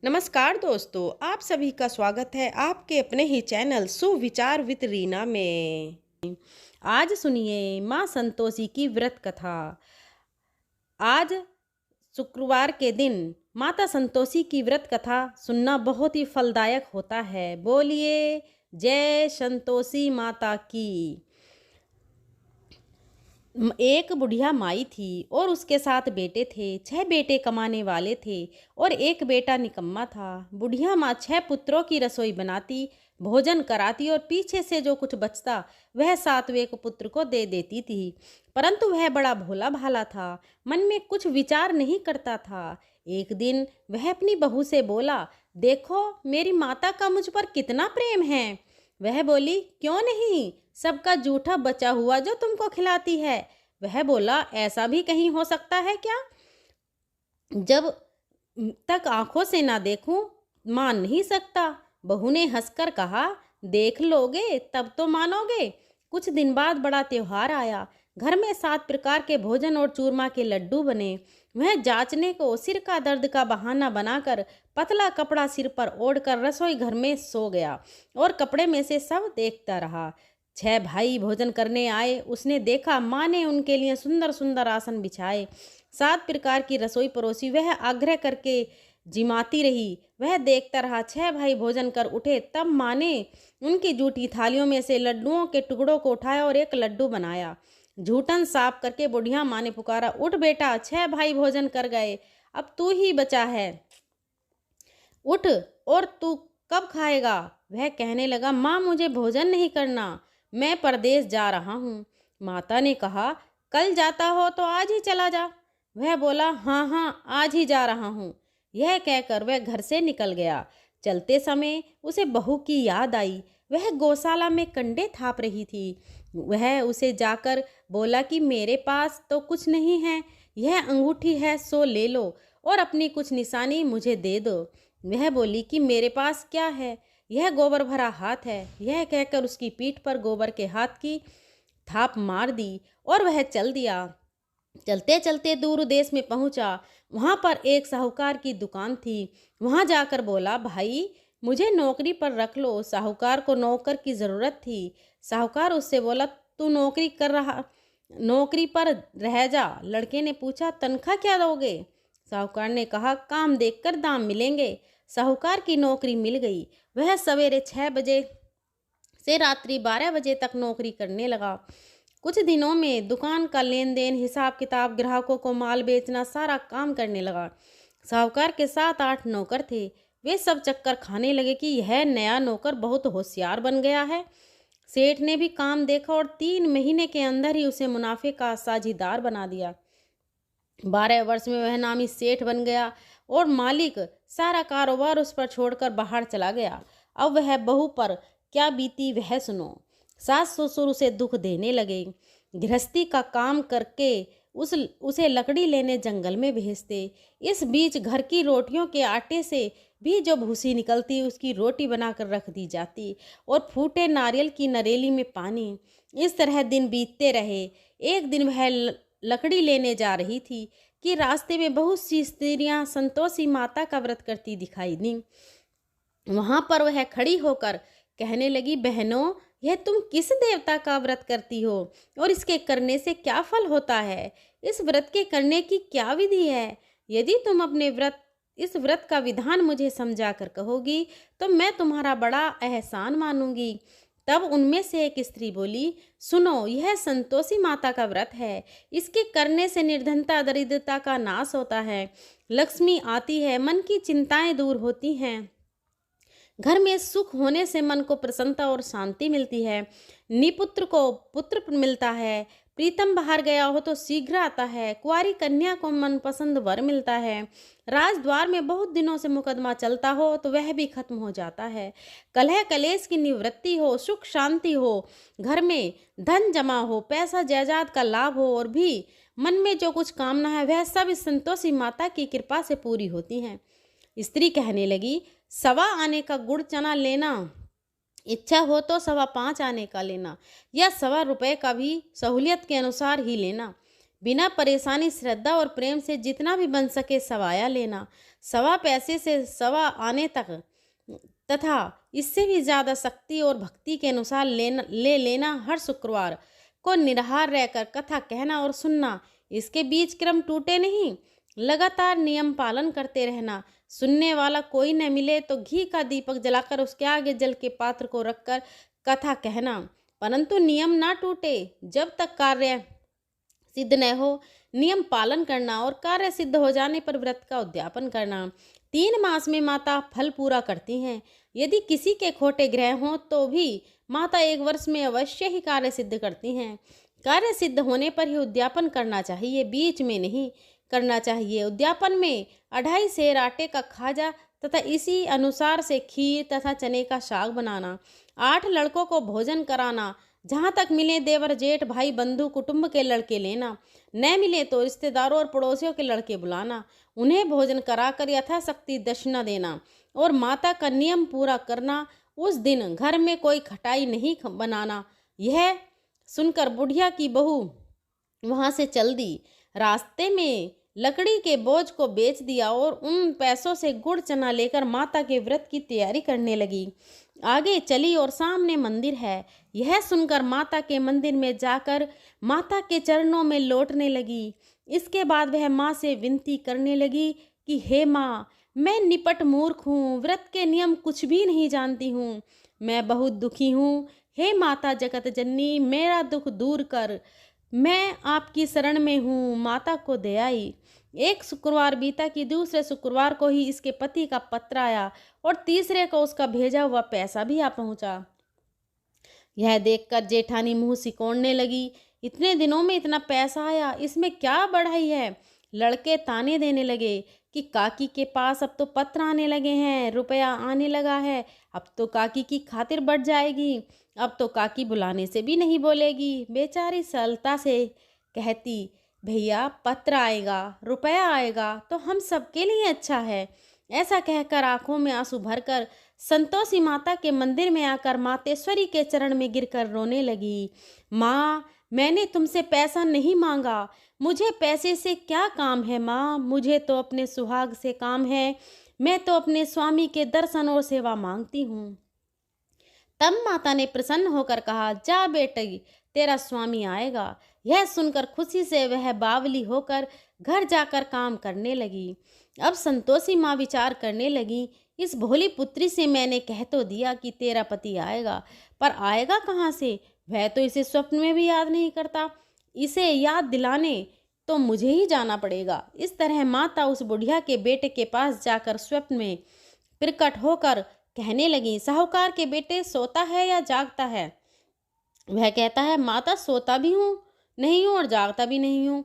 नमस्कार दोस्तों, आप सभी का स्वागत है आपके अपने ही चैनल सुविचार विद रीना में। आज सुनिए माँ संतोषी की व्रत कथा। आज शुक्रवार के दिन माता संतोषी की व्रत कथा सुनना बहुत ही फलदायक होता है। बोलिए जय संतोषी माता की। एक बुढ़िया माई थी और उसके 7 बेटे थे। 6 बेटे कमाने वाले थे और एक बेटा निकम्मा था। बुढ़िया माँ 6 पुत्रों की रसोई बनाती, भोजन कराती और पीछे से जो कुछ बचता वह 7वें को पुत्र को दे देती थी। परंतु वह बड़ा भोला भाला था, मन में कुछ विचार नहीं करता था। एक दिन वह अपनी बहू से बोला, देखो मेरी माता का मुझ पर कितना प्रेम है। वह बोली, क्यों नहीं, सबका जूठा बचा हुआ जो तुमको खिलाती है। वह बोला, ऐसा भी कहीं हो सकता है क्या? जब तक आंखों से ना देखूं मान नहीं सकता। बहू ने हंसकर कहा, देख लोगे तब तो मानोगे। कुछ दिन बाद बड़ा त्योहार आया। घर में 7 प्रकार के भोजन और चूरमा के लड्डू बने। वह जांचने को सिर का दर्द का बहाना बनाकर पतला कपड़ा सिर पर ओढ़कर रसोई घर में सो गया और कपड़े में से सब देखता रहा। 6 भाई भोजन करने आए। उसने देखा माँ ने उनके लिए सुंदर सुंदर आसन बिछाए, 7 प्रकार की रसोई परोसी। वह आग्रह करके जिमाती रही। वह देखता रहा। 6 भाई भोजन कर उठे, तब माँ ने उनकी जूठी थालियों में से लड्डुओं के टुकड़ों को उठाया और एक लड्डू बनाया। झूठन साफ करके बुढ़िया माँ ने पुकारा, उठ बेटा, 6 भाई भोजन कर गए, अब तू ही बचा है, उठ, और तू कब खाएगा? वह कहने लगा, माँ मुझे भोजन नहीं करना, मैं परदेश जा रहा हूँ। माता ने कहा, कल जाता हो तो आज ही चला जा। वह बोला, हाँ हाँ आज ही जा रहा हूँ। यह कहकर वह घर से निकल गया। चलते समय उसे बहू की याद आई। वह गौशाला में कंडे थाप रही थी। वह उसे जाकर बोला कि मेरे पास तो कुछ नहीं है, यह अंगूठी है सो ले लो और अपनी कुछ निशानी मुझे दे दो। वह बोली कि मेरे पास क्या है, यह गोबर भरा हाथ है। यह कहकर उसकी पीठ पर गोबर के हाथ की थाप मार दी और वह चल दिया। चलते चलते दूर देश में पहुंचा। वहां पर एक साहूकार की दुकान थी। वहां जाकर बोला, भाई मुझे नौकरी पर रख लो। साहूकार को नौकर की जरूरत थी। साहूकार उससे बोला, तू नौकरी पर रह जा। लड़के ने पूछा, तनख्वाह क्या दोगे? साहूकार ने कहा, काम देखकर दाम मिलेंगे। साहूकार की नौकरी मिल गई। वह सवेरे 6 बजे से रात्रि 12 बजे तक नौकरी करने लगा। कुछ दिनों में दुकान का लेन देन, हिसाब किताब, ग्राहकों को माल बेचना, सारा काम करने लगा। साहूकार के 7-8 नौकर थे। वे सब चक्कर खाने लगे कि यह नया नौकर बहुत होशियार बन गया है। सेठ ने भी काम देखा और 3 महीने के अंदर ही उसे मुनाफे का साझीदार बना दिया। 12 वर्ष में वह नामी सेठ बन गया और मालिक सारा कारोबार उस पर छोड़कर बाहर चला गया। अब वह बहू पर क्या बीती वह सुनो। सास ससुर उसे दुख देने लगे। गृहस्थी का काम करके उसे लकड़ी लेने जंगल में भेजते। इस बीच घर की रोटियों के आटे से भी जो भूसी निकलती उसकी रोटी बनाकर रख दी जाती और फूटे नारियल की नरेली में पानी। इस तरह दिन बीतते रहे। एक दिन वह लकड़ी लेने जा रही थी कि रास्ते में बहुत सी स्त्रियां संतोषी माता का व्रत करती दिखाई दी। वहां पर वह खड़ी होकर कहने लगी, बहनों यह तुम किस देवता का व्रत करती हो और इसके करने से क्या फल होता है? इस व्रत के करने की क्या विधि है? यदि तुम इस व्रत का विधान मुझे समझा कर कहोगी तो मैं तुम्हारा बड़ा एहसान मानूंगी। तब उनमें से एक स्त्री बोली, सुनो, यह संतोषी माता का व्रत है। इसके करने से निर्धनता दरिद्रता का नाश होता है, लक्ष्मी आती है, मन की चिंताएं दूर होती हैं, घर में सुख होने से मन को प्रसन्नता और शांति मिलती है, निपुत्र को पुत्र मिलता है, प्रीतम बाहर गया हो तो शीघ्र आता है, कुंवारी कन्या को मनपसंद वर मिलता है, राजद्वार में बहुत दिनों से मुकदमा चलता हो तो वह भी खत्म हो जाता है, कलह कलेश की निवृत्ति हो, सुख शांति हो, घर में धन जमा हो, पैसा जायदाद का लाभ हो और भी मन में जो कुछ कामना है वह सब इस संतोषी माता की कृपा से पूरी होती हैं। स्त्री कहने लगी, 1.25 आने का गुड़ चना लेना, इच्छा हो तो 5.25 आने का लेना या 1.25 रुपये का भी सहूलियत के अनुसार ही लेना। बिना परेशानी श्रद्धा और प्रेम से जितना भी बन सके सवाया लेना। सवा पैसे से सवा आने तक तथा इससे भी ज़्यादा शक्ति और भक्ति के अनुसार ले लेना। हर शुक्रवार को निराहार रहकर कथा कहना और सुनना। इसके बीच क्रम टूटे नहीं, लगातार नियम पालन करते रहना। सुनने वाला कोई न मिले तो घी का दीपक जलाकर उसके आगे जल के पात्र को रखकर कथा कहना, परंतु नियम ना टूटे। जब तक कार्य सिद्ध न हो नियम पालन करना और कार्य सिद्ध हो जाने पर व्रत का उद्यापन करना। 3 मास में माता फल पूरा करती हैं। यदि किसी के खोटे ग्रह हों तो भी माता 1 वर्ष में अवश्य ही कार्य सिद्ध करती हैं। कार्य सिद्ध होने पर ही उद्यापन करना चाहिए, बीच में नहीं करना चाहिए। उद्यापन में 2.5 सेर आटे का खाजा तथा इसी अनुसार से खीर तथा चने का साग बनाना। 8 लड़कों को भोजन कराना। जहाँ तक मिले देवर जेठ भाई बंधु कुटुंब के लड़के लेना, न मिले तो रिश्तेदारों और पड़ोसियों के लड़के बुलाना। उन्हें भोजन कराकर यथाशक्ति दक्षिणा देना और माता का नियम पूरा करना। उस दिन घर में कोई खटाई नहीं बनाना। यह सुनकर बुढ़िया की बहू वहाँ से चल दी। रास्ते में लकड़ी के बोझ को बेच दिया और उन पैसों से गुड़ चना लेकर माता के व्रत की तैयारी करने लगी। आगे चली और सामने मंदिर है। यह सुनकर माता के मंदिर में जाकर माता के चरणों में लौटने लगी। इसके बाद वह माँ से विनती करने लगी कि हे माँ, मैं निपट मूर्ख हूँ, व्रत के नियम कुछ भी नहीं जानती हूँ, मैं बहुत दुखी हूँ। हे माता जगत जननी, मेरा दुख दूर कर, मैं आपकी शरण में हूँ। माता को दे आई। एक शुक्रवार बीता कि दूसरे शुक्रवार को ही इसके पति का पत्र आया और तीसरे को उसका भेजा हुआ पैसा भी आ पहुँचा। यह देखकर जेठानी मुंह सिकोड़ने लगी। इतने दिनों में इतना पैसा आया, इसमें क्या बढ़ाई है। लड़के ताने देने लगे कि काकी के पास अब तो पत्र आने लगे हैं, रुपया आने लगा है, अब तो काकी की खातिर बढ़ जाएगी, अब तो काकी बुलाने से भी नहीं बोलेगी। बेचारी सरलता से कहती, भैया पत्र आएगा, रुपया आएगा तो हम सबके लिए अच्छा है। ऐसा कहकर आंखों में आंसू भरकर संतोषी माता के मंदिर में आकर मातेश्वरी के चरण में गिरकर रोने लगी। माँ, मैंने तुमसे पैसा नहीं मांगा, मुझे पैसे से क्या काम है माँ, मुझे तो अपने सुहाग से काम है, मैं तो अपने स्वामी के दर्शन और सेवा मांगती हूँ। तब माता ने प्रसन्न होकर कहा, जा बेटी, तेरा स्वामी आएगा। यह सुनकर खुशी से वह बावली होकर घर जाकर काम करने लगी। अब संतोषी माँ विचार करने लगी, इस भोली पुत्री से मैंने कह तो दिया कि तेरा पति आएगा, पर आएगा कहाँ से, वह तो इसे स्वप्न में भी याद नहीं करता, इसे याद दिलाने तो मुझे ही जाना पड़ेगा। इस तरह माता उस बुढ़िया के बेटे के पास जाकर स्वप्न में प्रकट होकर कहने लगी, साहूकार के बेटे सोता है या जागता है। वह कहता है, माता सोता भी हूँ नहीं हूँ और जागता भी नहीं हूँ,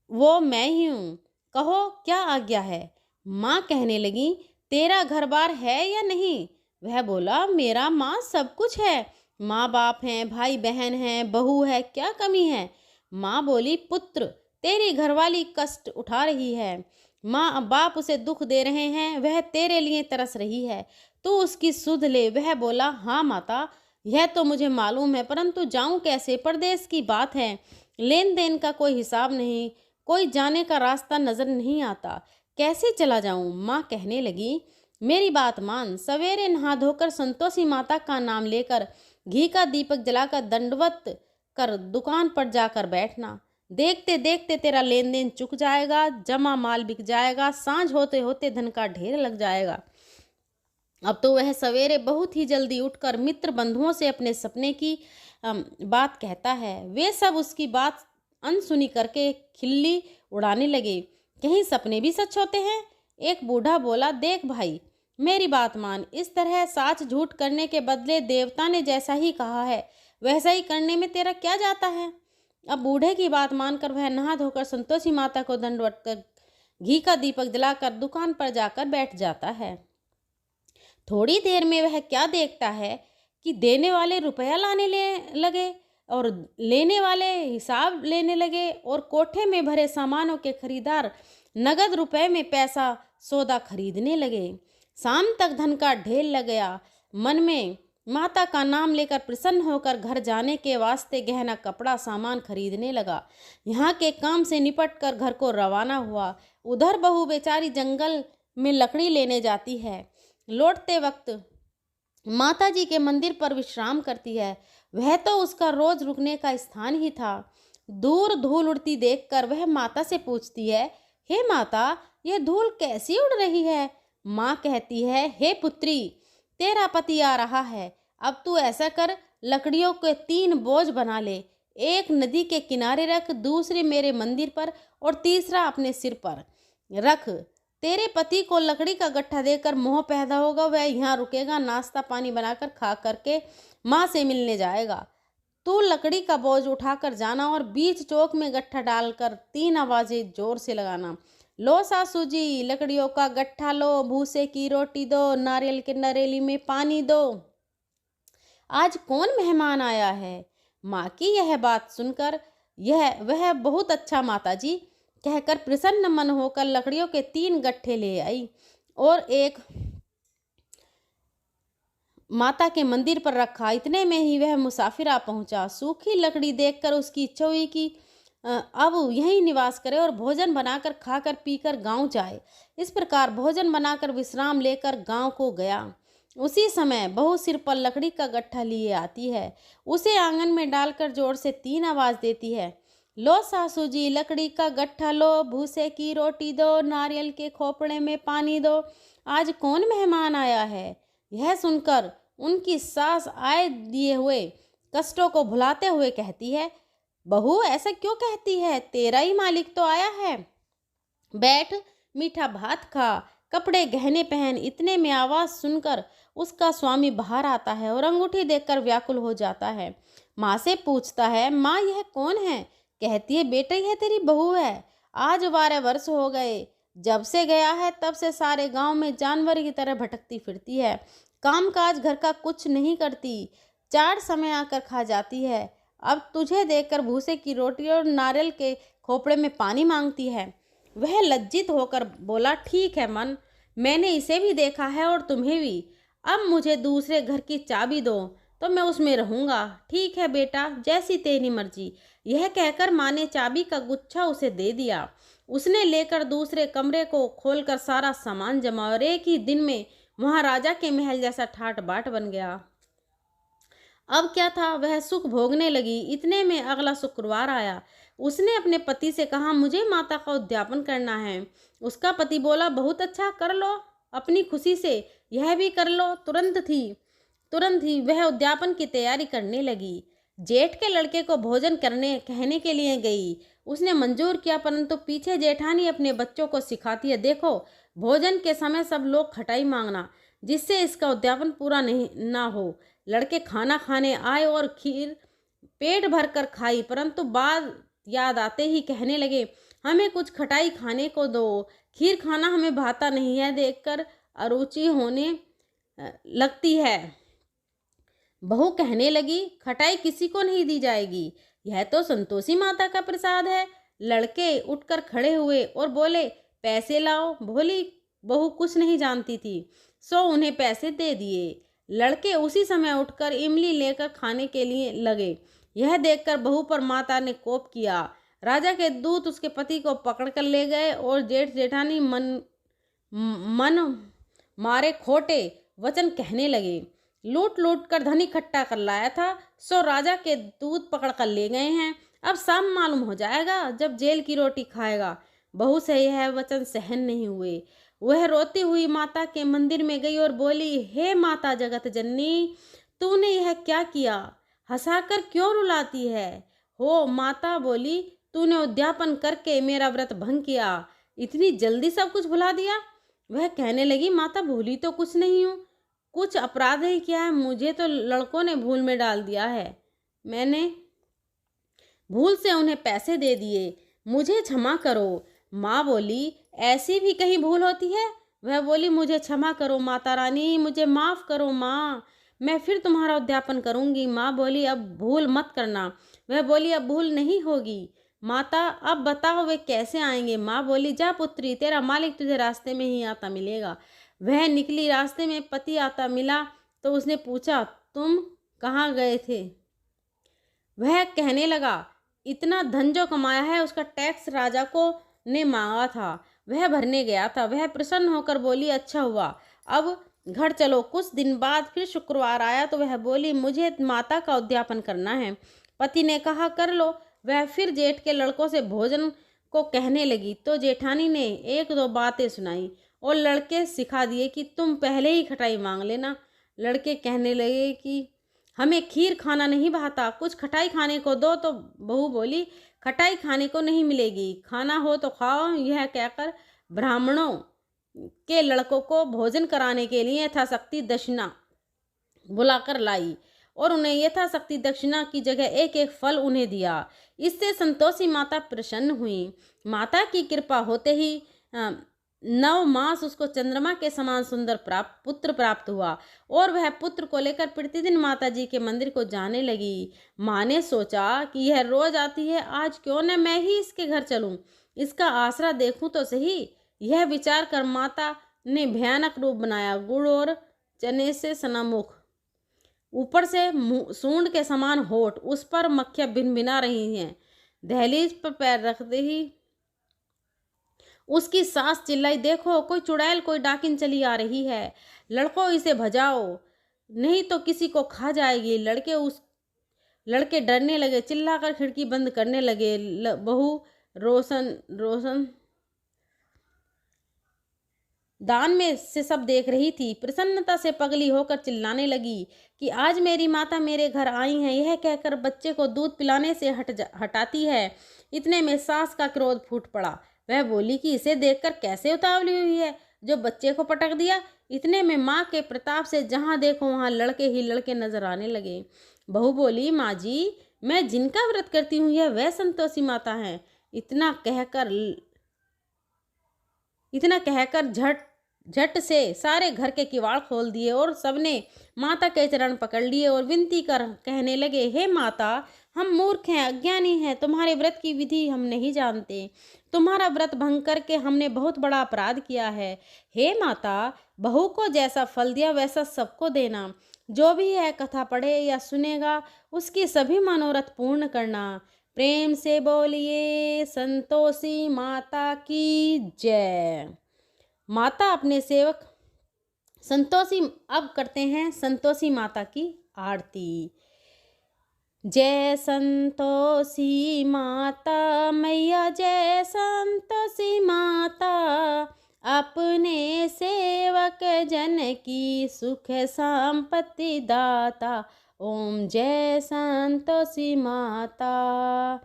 वो मैं ही हूँ, कहो क्या आज्ञा है। माँ कहने लगी, तेरा घर बार है या नहीं। वह बोला, मेरा माँ सब कुछ है, माँ बाप हैं, भाई बहन हैं, बहू है, क्या कमी है। माँ बोली, पुत्र, तेरी घरवाली कष्ट उठा रही है, माँ बाप उसे दुख दे रहे हैं, वह तेरे लिए तरस रही है, तू उसकी सुध ले। वह बोला, हाँ माता, यह तो मुझे मालूम है, परंतु जाऊं कैसे, परदेश की बात है, लेन देन का कोई हिसाब नहीं, कोई जाने का रास्ता नजर नहीं आता, कैसे चला जाऊं। माँ कहने लगी, मेरी बात मान, सवेरे नहा धोकर संतोषी माता का नाम लेकर घी का दीपक जलाकर दंडवत कर दुकान पर जाकर बैठना। देखते देखते तेरा लेन देन चुक जाएगा, जमा माल बिक जाएगा, सांझ होते होते धन का ढेर लग जाएगा। अब तो वह सवेरे बहुत ही जल्दी उठकर मित्र बंधुओं से अपने सपने की बात कहता है। वे सब उसकी बात अनसुनी करके खिल्ली उड़ाने लगे, कहीं सपने भी सच होते हैं। एक बूढ़ा बोला, देख भाई, मेरी बात मान, इस तरह साच झूठ करने के बदले देवता ने जैसा ही कहा है वैसा ही करने में तेरा क्या जाता है। अब बूढ़े की बात मानकर वह नहा धोकर संतोषी माता को दंडवत कर घी का दीपक जलाकर दुकान पर जाकर बैठ जाता है। थोड़ी देर में वह क्या देखता है कि देने वाले रुपया लाने लगे और लेने वाले हिसाब लेने लगे और कोठे में भरे सामानों के खरीदार नगद रुपए में पैसा सौदा खरीदने लगे। शाम तक धन का ढेर लग गया। मन में माता का नाम लेकर प्रसन्न होकर घर जाने के वास्ते गहना कपड़ा सामान खरीदने लगा। यहाँ के काम से निपट कर घर को रवाना हुआ। उधर बहू बेचारी जंगल में लकड़ी लेने जाती है। लौटते वक्त माता जी के मंदिर पर विश्राम करती है। वह तो उसका रोज रुकने का स्थान ही था। दूर धूल उड़ती देखकर वह माता से पूछती है, हे माता, यह धूल कैसी उड़ रही है? माँ कहती है, हे पुत्री, तेरा पति आ रहा है। अब तू ऐसा कर, लकड़ियों के 3 बोझ बना ले। एक नदी के किनारे रख, दूसरी मेरे मंदिर पर और तीसरा अपने सिर पर रख। तेरे पति को लकड़ी का गट्ठा देकर मोह पैदा होगा। वह यहाँ रुकेगा, नाश्ता पानी बनाकर खा करके माँ से मिलने जाएगा। तू लकड़ी का बोझ उठाकर जाना और बीच चौक में गट्ठा डालकर 3 आवाजें जोर से लगाना। लो सासू जी, लकड़ियों का गट्ठा लो, भूसे की रोटी दो, नारियल के नरेली में पानी दो। आज कौन मेहमान आया है? माँ की यह बात सुनकर वह बहुत अच्छा माताजी कहकर प्रसन्न मन होकर लकड़ियों के 3 गट्ठे ले आई और एक माता के मंदिर पर रखा। इतने में ही वह मुसाफिर आ पहुंचा। सूखी लकड़ी देखकर उसकी इच्छा हुई कि अब यहीं निवास करे और भोजन बनाकर खाकर पीकर गांव जाए। इस प्रकार भोजन बनाकर विश्राम लेकर गांव को गया। उसी समय बहू सिर पर लकड़ी का गट्ठा लिए आती है। उसे आंगन में डालकर जोर से 3 आवाज देती है, लो सासू जी, लकड़ी का गट्ठा लो, भूसे की रोटी दो, नारियल के खोपड़े में पानी दो। आज कौन मेहमान आया है? यह सुनकर उनकी सास आए दिए हुए कष्टों को भुलाते हुए कहती है, बहू ऐसा क्यों कहती है? तेरा ही मालिक तो आया है। बैठ, मीठा भात खा, कपड़े गहने पहन। इतने में आवाज सुनकर उसका स्वामी बाहर आता है और अंगूठी देखकर व्याकुल हो जाता है। माँ से पूछता है, माँ यह कौन है? कहती है, बेटा यह तेरी बहू है। आज 12 वर्ष हो गए जब से गया है, तब से सारे गांव में जानवर की तरह भटकती फिरती है। काम काज घर का कुछ नहीं करती, 4 समय आकर खा जाती है। अब तुझे देखकर भूसे की रोटी और नारियल के खोपड़े में पानी मांगती है। वह लज्जित होकर बोला, ठीक है मन, मैंने इसे भी देखा है और तुम्हें भी। अब मुझे दूसरे घर की चाबी दो तो मैं उसमें रहूंगा। ठीक है बेटा, जैसी तेरी मर्जी। यह कहकर माँ ने चाबी का गुच्छा उसे दे दिया। उसने लेकर दूसरे कमरे को खोलकर सारा सामान जमा और एक ही दिन में वहां राजा के महल जैसा ठाट बाट बन गया। अब क्या था, वह सुख भोगने लगी। इतने में अगला शुक्रवार आया। उसने अपने पति से कहा, मुझे माता का उद्यापन करना है। उसका पति बोला, बहुत अच्छा, कर लो, अपनी खुशी से यह भी कर लो। तुरंत ही वह उद्यापन की तैयारी करने लगी। जेठ के लड़के को भोजन करने कहने के लिए गई। उसने मंजूर किया, परंतु पीछे जेठानी अपने बच्चों को सिखाती है, देखो भोजन के समय सब लोग खटाई मांगना, जिससे इसका उद्यापन पूरा नहीं ना हो। लड़के खाना खाने आए और खीर पेट भर कर खाई, परंतु बाद याद आते ही कहने लगे, हमें कुछ खटाई खाने को दो, खीर खाना हमें भाता नहीं है। देखकर अरुचि होने लगती है। बहू कहने लगी, खटाई किसी को नहीं दी जाएगी, यह तो संतोषी माता का प्रसाद है। लड़के उठकर खड़े हुए और बोले, पैसे लाओ। भोली बहू कुछ नहीं जानती थी, सो उन्हें पैसे दे दिए। लड़के उसी समय उठकर इमली लेकर खाने के लिए लगे। यह देखकर बहू पर माता ने कोप किया। राजा के दूत उसके पति को पकड़कर ले गए और जेठ जेठानी मन मारे खोटे वचन कहने लगे। लूट लूट कर धन इकट्ठा कर लाया था, सो राजा के दूत पकड़ कर ले गए हैं। अब शाम मालूम हो जाएगा जब जेल की रोटी खाएगा। बहू से यह वचन सहन नहीं हुए। वह रोती हुई माता के मंदिर में गई और बोली, हे माता जगत जननी, तूने यह क्या किया? हंसाकर क्यों रुलाती है? हो माता बोली, तूने उद्यापन करके मेरा व्रत भंग किया, इतनी जल्दी सब कुछ भुला दिया। वह कहने लगी, माता भूली तो कुछ नहीं हूँ, कुछ अपराध ही किया है, मुझे तो लड़कों ने भूल में डाल दिया है, मैंने भूल से उन्हें पैसे दे दिए, मुझे क्षमा करो। माँ बोली, ऐसी भी कहीं भूल होती है? वह बोली, मुझे क्षमा करो माता रानी, मुझे माफ़ करो माँ, मैं फिर तुम्हारा उद्यापन करूँगी। माँ बोली, अब भूल मत करना। वह बोली, अब भूल नहीं होगी। माता, अब बताओ वे कैसे आएंगे? माँ बोली, जा पुत्री, तेरा मालिक तुझे रास्ते में ही आता मिलेगा। वह निकली। रास्ते में पति आता मिला तो उसने पूछा, तुम कहाँ गए थे? वह कहने लगा, इतना धन जो कमाया है उसका टैक्स राजा को ने मांगा था, वह भरने गया था। वह प्रसन्न होकर बोली, अच्छा हुआ, अब घर चलो। कुछ दिन बाद फिर शुक्रवार आया तो वह बोली, मुझे माता का उद्यापन करना है। पति ने कहा, कर लो। वह फिर जेठ के लड़कों से भोजन को कहने लगी तो जेठानी ने एक दो बातें सुनाई और लड़के सिखा दिए कि तुम पहले ही खटाई मांग लेना। लड़के कहने लगे कि हमें खीर खाना नहीं भाता, कुछ खटाई खाने को दो। तो बहू बोली, खटाई खाने को नहीं मिलेगी, खाना हो तो खाओ। यह कहकर ब्राह्मणों के लड़कों को भोजन कराने के लिए यथाशक्ति दक्षिणा बुलाकर लाई और उन्हें यथाशक्ति दक्षिणा की जगह एक एक फल उन्हें दिया। इससे संतोषी माता प्रसन्न हुई। माता की कृपा होते ही 9 मास उसको चंद्रमा के समान सुंदर पुत्र प्राप्त हुआ और वह पुत्र को लेकर प्रतिदिन माता जी के मंदिर को जाने लगी। माँ ने सोचा कि यह रोज आती है, आज क्यों न मैं ही इसके घर चलूं, इसका आसरा देखूं तो सही। यह विचार कर माता ने भयानक रूप बनाया, गुड़ और चने से सना मुख, ऊपर से सूंड के समान होठ, उस पर मक्खियां भिनभिना रही हैं। दहलीज पर पैर रखते ही उसकी सास चिल्लाई, देखो कोई चुड़ैल, कोई डाकिन चली आ रही है, लड़कों इसे भजाओ नहीं तो किसी को खा जाएगी। लड़के डरने लगे, चिल्लाकर खिड़की बंद करने लगे। बहू रोशन दान में से सब देख रही थी। प्रसन्नता से पगली होकर चिल्लाने लगी कि आज मेरी माता मेरे घर आई हैं। यह कहकर बच्चे को दूध पिलाने से हटाती है। इतने में सास का क्रोध फूट पड़ा। वह बोली कि इसे देखकर कैसे उतावली हुई है, जो बच्चे को पटक दिया। इतने में माँ के प्रताप से जहाँ देखो वहाँ लड़के ही लड़के नजर आने लगे। बहू बोली, माँ जी, मैं जिनका व्रत करती हूँ यह वह संतोषी माता है। इतना कहकर झट से सारे घर के किवाड़ खोल दिए और सबने माता के चरण पकड़ लिए और विनती कर कहने लगे, हे माता, हम मूर्ख हैं, अज्ञानी हैं, तुम्हारे व्रत की विधि हम नहीं जानते। तुम्हारा व्रत भंग करके हमने बहुत बड़ा अपराध किया है। हे माता, बहू को जैसा फल दिया वैसा सबको देना। जो भी यह कथा पढ़े या सुनेगा उसकी सभी मनोरथ पूर्ण करना। प्रेम से बोलिए संतोषी माता की जय। माता अपने सेवक संतोषी अब करते हैं संतोषी माता की आरती। जय संतोषी माता मैया, जय संतोषी माता, अपने सेवक जन की सुख संपत्ति दाता। ओम जय संतोषी माता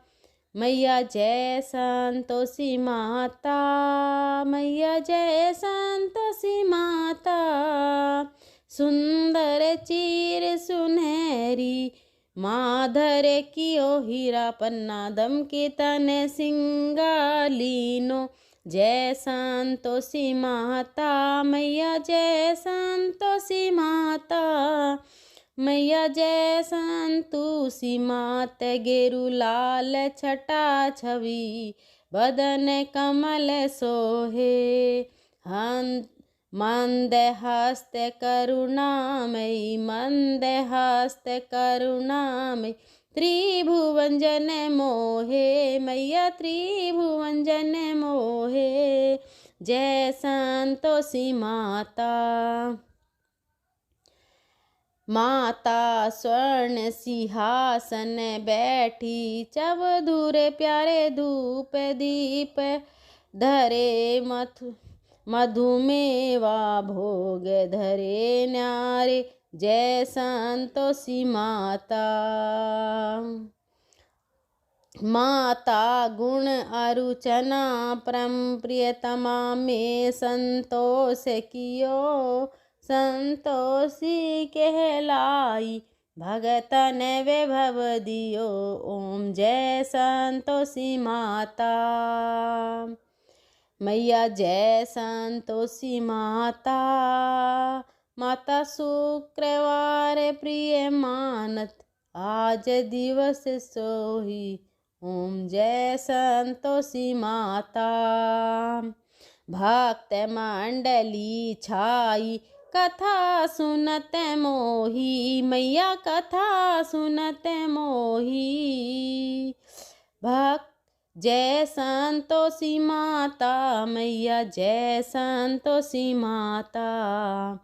मैया, जय संतोषी माता मैया, जय संतोषी माता। सुंदर चीर सुनहरी माधर कियो हीरा पन्ना, दम के तन सिंगालीनो। जय संतोषी माता मैया, जय संतोषी माता मैया, जय संतोषी मात। गेरु लाल छटा छवि बदन कमल सोहे, मंद हस्त करुणामयी, मंद हस्त करुणामयी। त्रिभुवन जन मोहे मैया, त्रिभुवन जन मोहे। जय संतोषी माता। माता स्वर्ण सिंहासन बैठी, चबधुर प्यारे धूप दीप धरे। मधुमेवा भोग धरे न्यारे। जय संतोषी माता। माता गुण अरुचना परम प्रियतमा में संतोष कियो, संतोषी कहलाई भगतन वैभव दियो। ओम जय संतोषी माता मैया, जय संतोषी माता। माता शुक्रवार प्रिय मानत, आज दिवस सोही। ओम जय संतोषी माता। भक्त मंडली छाई कथा सुनत मोही, मैया कथा सुनत मोही। भक्त जय संतोषी माता, मैया जय संतोषी माता।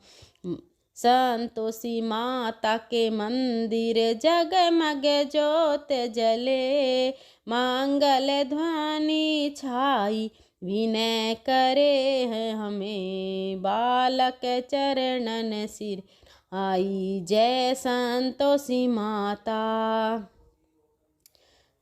संतोषी माता के मंदिर जगमग ज्योत जले, मंगल ध्वनि छाई विनय करे हैं हमें, बालक चरणन सिर आई। जय संतोषी माता।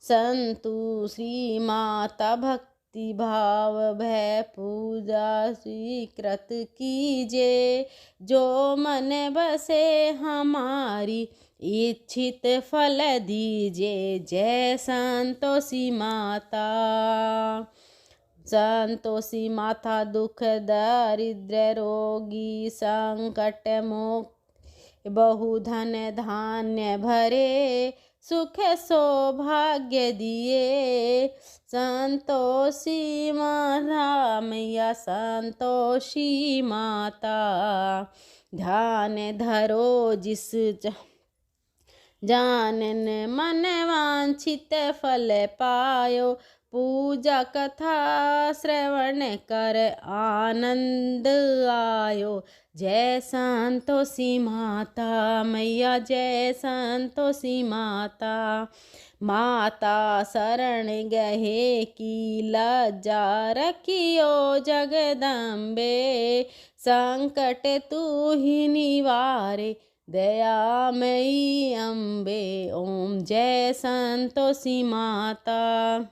संतोषी माता भक्ति भाव भय पूजा स्वीकृत कीजे, जो मन बसे हमारी इच्छित फल दीजे। जय संतोषी माता। संतोषी माता दुख दारिद्र्य रोगी संकट मोक्ष, बहुधन धान्य भरे सुख सौभाग्य दिए। संतोषी माता, मैया संतोषी माता। ध्यान धरो जिस जानन मन वांछित फल पायो, पूजा कथा श्रवण कर आनंद आयो। जय संतोषी माता, मैया जय संतोषी माता। माता शरण गहे की लज्जा रखियो जगदम्बे, संकट तू ही निवारे दयामयी अम्बे। ओम जय संतोषी माता।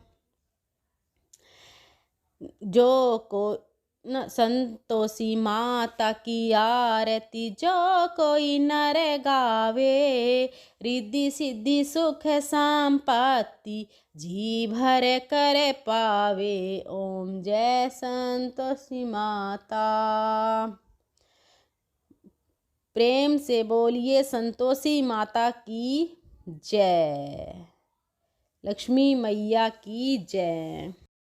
जो को न संतोषी माता की आरती जो कोई नर गावे, रिद्धि सिद्धि सुख संपत्ति जी भर कर पावे। ओम जय संतोषी माता। प्रेम से बोलिए संतोषी माता की जय। लक्ष्मी मैया की जय।